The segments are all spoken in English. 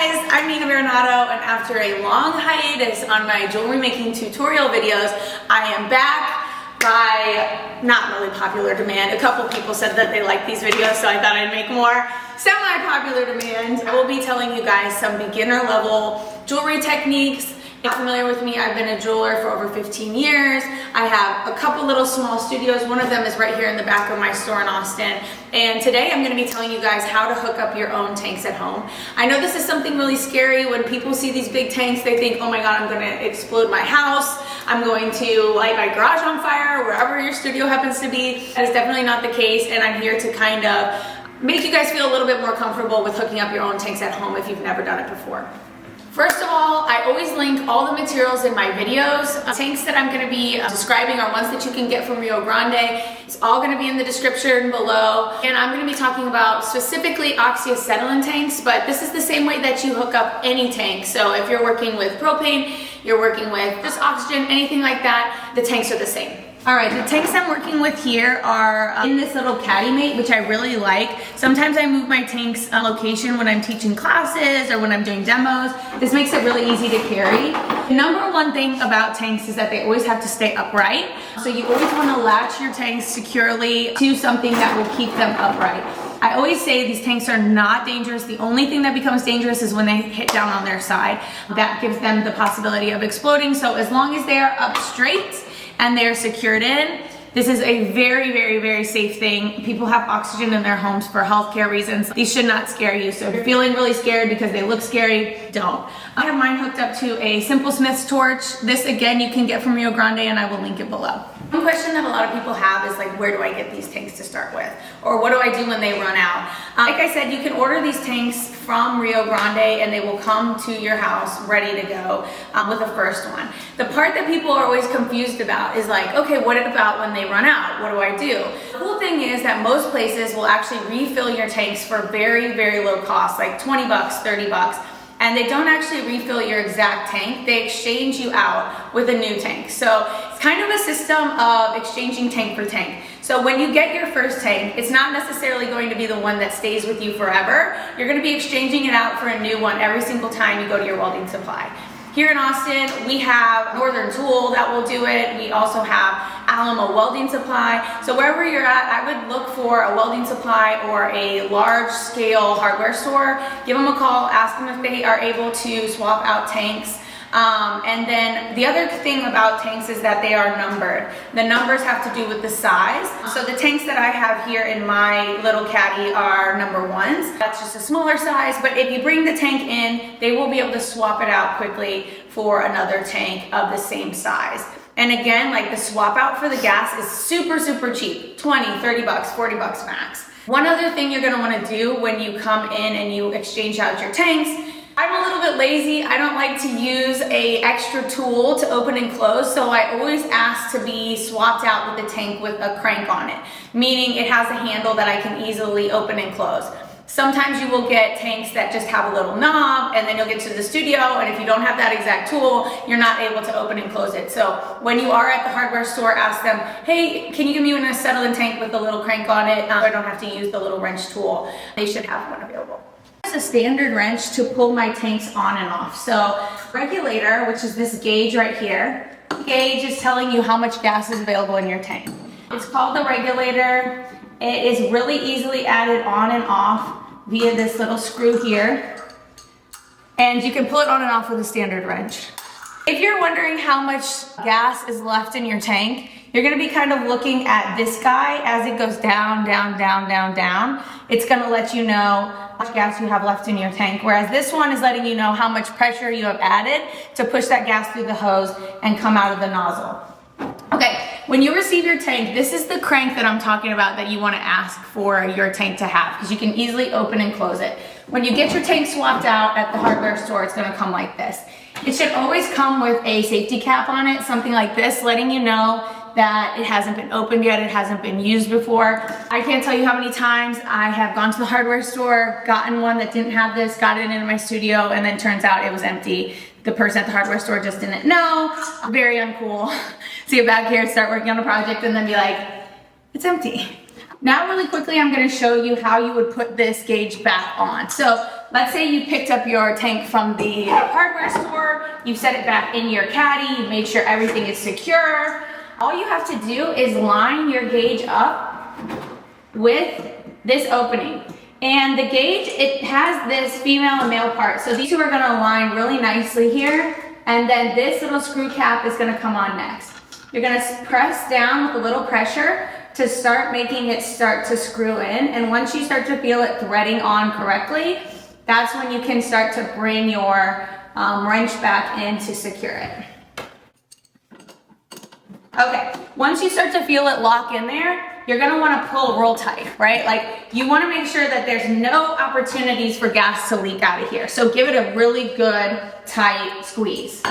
guys, I'm Berenato, and after a long hiatus on my jewelry making tutorial videos, I am back by not really popular demand. A couple people said that they like these videos, so I thought I'd make more semi-popular demand. I will be telling you guys some beginner level jewelry techniques. If you're familiar with me, I've been a jeweler for over 15 years. I have a couple little small studios. One of them is right here in the back of my store in Austin. And today I'm going to be telling you guys how to hook up your own tanks at home. I know this is something really scary. When people see these big tanks, they think, oh my God, I'm going to explode my house. I'm going to light my garage on fire, wherever your studio happens to be. That is definitely not the case. And I'm here to kind of make you guys feel a little bit more comfortable with hooking up your own tanks at home if you've never done it before. First of all, I always link all the materials in my videos. Tanks that I'm gonna be describing are ones that you can get from Rio Grande. It's all gonna be in the description below. And I'm gonna be talking about specifically oxyacetylene tanks, but this is the same way that you hook up any tank. So if you're working with propane, you're working with just oxygen, anything like that, the tanks are the same. All right, the tanks I'm working with here are in this little caddy mate, which I really like. Sometimes I move my tanks location when I'm teaching classes or when I'm doing demos. This makes it really easy to carry. The number one thing about tanks is that they always have to stay upright. So you always want to latch your tanks securely to something that will keep them upright. I always say these tanks are not dangerous. The only thing that becomes dangerous is when they hit down on their side. That gives them the possibility of exploding. So as long as they are up straight and they're secured in, this is a very, very, very safe thing. People have oxygen in their homes for healthcare reasons. These should not scare you. So if you're feeling really scared because they look scary, don't. I have mine hooked up to a Metalsmith torch. This again, you can get from Rio Grande, and I will link it below. One question that a lot of people have is like, where do I get these tanks to start with? Or what do I do when they run out? Like I said, you can order these tanks from Rio Grande and they will come to your house ready to go with the first one. The part that people are always confused about is like, okay, what about when they run out? What do I do? The cool thing is that most places will actually refill your tanks for very, very low cost, like 20 bucks, 30 bucks. And they don't actually refill your exact tank. They exchange you out with a new tank. So it's kind of a system of exchanging tank for tank. So when you get your first tank, it's not necessarily going to be the one that stays with you forever. You're gonna be exchanging it out for a new one every single time you go to your welding supply. Here in Austin, we have Northern Tool that will do it. We also have Alamo Welding Supply. So wherever you're at, I would look for a welding supply or a large scale hardware store. Give them a call, ask them if they are able to swap out tanks. And then the other thing about tanks is that they are numbered. The numbers have to do with the size. So the tanks that I have here in my little caddy are number ones. That's just a smaller size, but if you bring the tank in, they will be able to swap it out quickly for another tank of the same size. And again, like the swap out for the gas is super, super cheap. 20, 30 bucks, 40 bucks max. One other thing you're gonna wanna do when you come in and you exchange out your tanks, I'm a little bit lazy. I don't like to use a extra tool to open and close, so I always ask to be swapped out with the tank with a crank on it, meaning it has a handle that I can easily open and close. Sometimes you will get tanks that just have a little knob, and then you'll get to the studio, and if you don't have that exact tool, you're not able to open and close it. So when you are at the hardware store, ask them, hey, can you give me an acetylene tank with a little crank on it? So I don't have to use the little wrench tool. They should have one available. A standard wrench to pull my tanks on and off. So regulator, which is this gauge right here, gauge is telling you how much gas is available in your tank. It's called the regulator. It is really easily added on and off via this little screw here, and you can pull it on and off with a standard wrench. If you're wondering how much gas is left in your tank, you're gonna be kind of looking at this guy as it goes down, down, down, down, down. It's gonna let you know how much gas you have left in your tank, whereas this one is letting you know how much pressure you have added to push that gas through the hose and come out of the nozzle. Okay, when you receive your tank, this is the crank that I'm talking about that you wanna ask for your tank to have, because you can easily open and close it. When you get your tank swapped out at the hardware store, it's gonna come like this. It should always come with a safety cap on it, something like this, letting you know that it hasn't been opened yet, it hasn't been used before. I can't tell you how many times I have gone to the hardware store, gotten one that didn't have this, got it into my studio, and then turns out it was empty. The person at the hardware store just didn't know. Very uncool. See it back here, start working on a project, and then be like, it's empty. Now really quickly, I'm gonna show you how you would put this gauge back on. So let's say you picked up your tank from the hardware store, you set it back in your caddy, you made sure everything is secure. All you have to do is line your gauge up with this opening. And the gauge, it has this female and male part. So these two are gonna align really nicely here. And then this little screw cap is gonna come on next. You're gonna press down with a little pressure to start making it start to screw in. And once you start to feel it threading on correctly, that's when you can start to bring your wrench back in to secure it. Okay, once you start to feel it lock in there, you're gonna wanna pull real tight, right? Like, you wanna make sure that there's no opportunities for gas to leak out of here. So give it a really good, tight squeeze.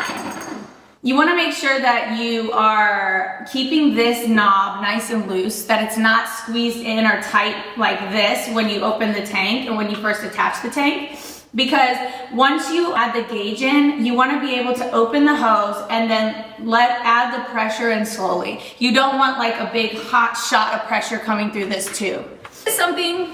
You wanna make sure that you are keeping this knob nice and loose, that it's not squeezed in or tight like this when you open the tank or when you first attach the tank. Because once you add the gauge in, you wanna be able to open the hose and then add the pressure in slowly. You don't want like a big hot shot of pressure coming through this tube. This is something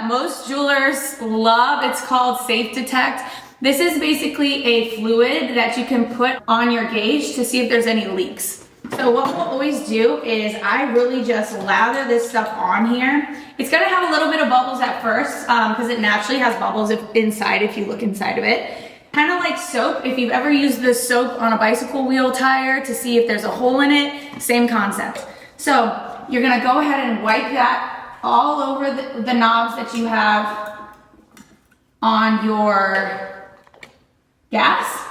most jewelers love. It's called Safe Detect. This is basically a fluid that you can put on your gauge to see if there's any leaks. So what we'll always do is I really just lather this stuff on here. It's gonna have a little bit of bubbles at first because it naturally has bubbles inside if you look inside of it. Kind of like soap. If you've ever used this soap on a bicycle wheel tire to see if there's a hole in it, same concept. So you're gonna go ahead and wipe that all over the knobs that you have on your gas.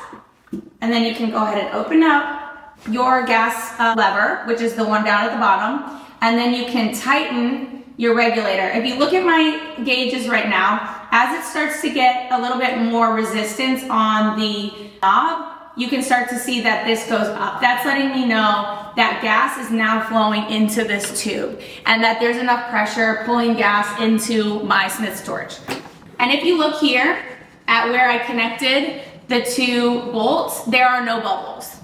And then you can go ahead and open up your gas lever, which is the one down at the bottom, and then you can tighten your regulator. If you look at my gauges right now, as it starts to get a little bit more resistance on the knob, you can start to see that this goes up. That's letting me know that gas is now flowing into this tube and that there's enough pressure pulling gas into my Smith storage. And if you look here at where I connected the two bolts, there are no bubbles.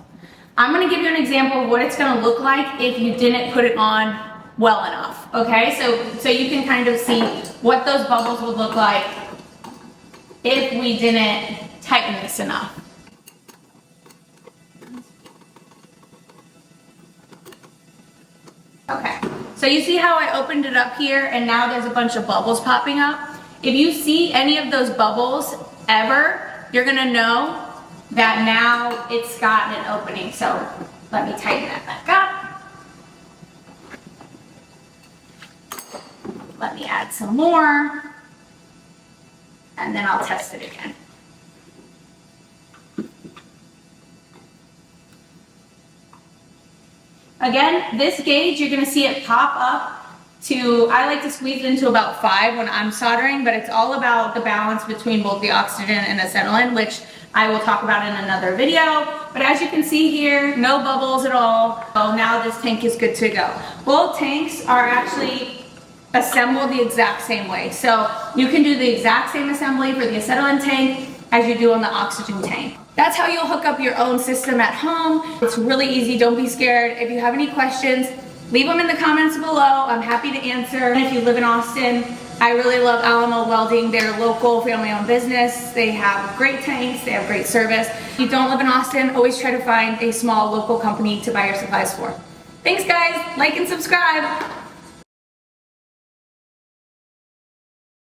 I'm gonna give you an example of what it's gonna look like if you didn't put it on well enough, okay? So you can kind of see what those bubbles would look like if we didn't tighten this enough. Okay, so you see how I opened it up here and now there's a bunch of bubbles popping up? If you see any of those bubbles ever, you're gonna know that now it's gotten an opening. So let me tighten that back up. Let me add some more, and then I'll test it again. Again, this gauge, you're gonna see it pop up to, I like to squeeze it into about 5 when I'm soldering, but it's all about the balance between both the oxygen and acetylene, which I will talk about in another video. But as you can see here, no bubbles at all. So now this tank is good to go. Both tanks are actually assembled the exact same way. So you can do the exact same assembly for the acetylene tank as you do on the oxygen tank. That's how you'll hook up your own system at home. It's really easy, don't be scared. If you have any questions, leave them in the comments below. I'm happy to answer. And if you live in Austin, I really love Alamo Welding. They're a local family-owned business. They have great tanks, they have great service. If you don't live in Austin, always try to find a small local company to buy your supplies for. Thanks guys, like and subscribe.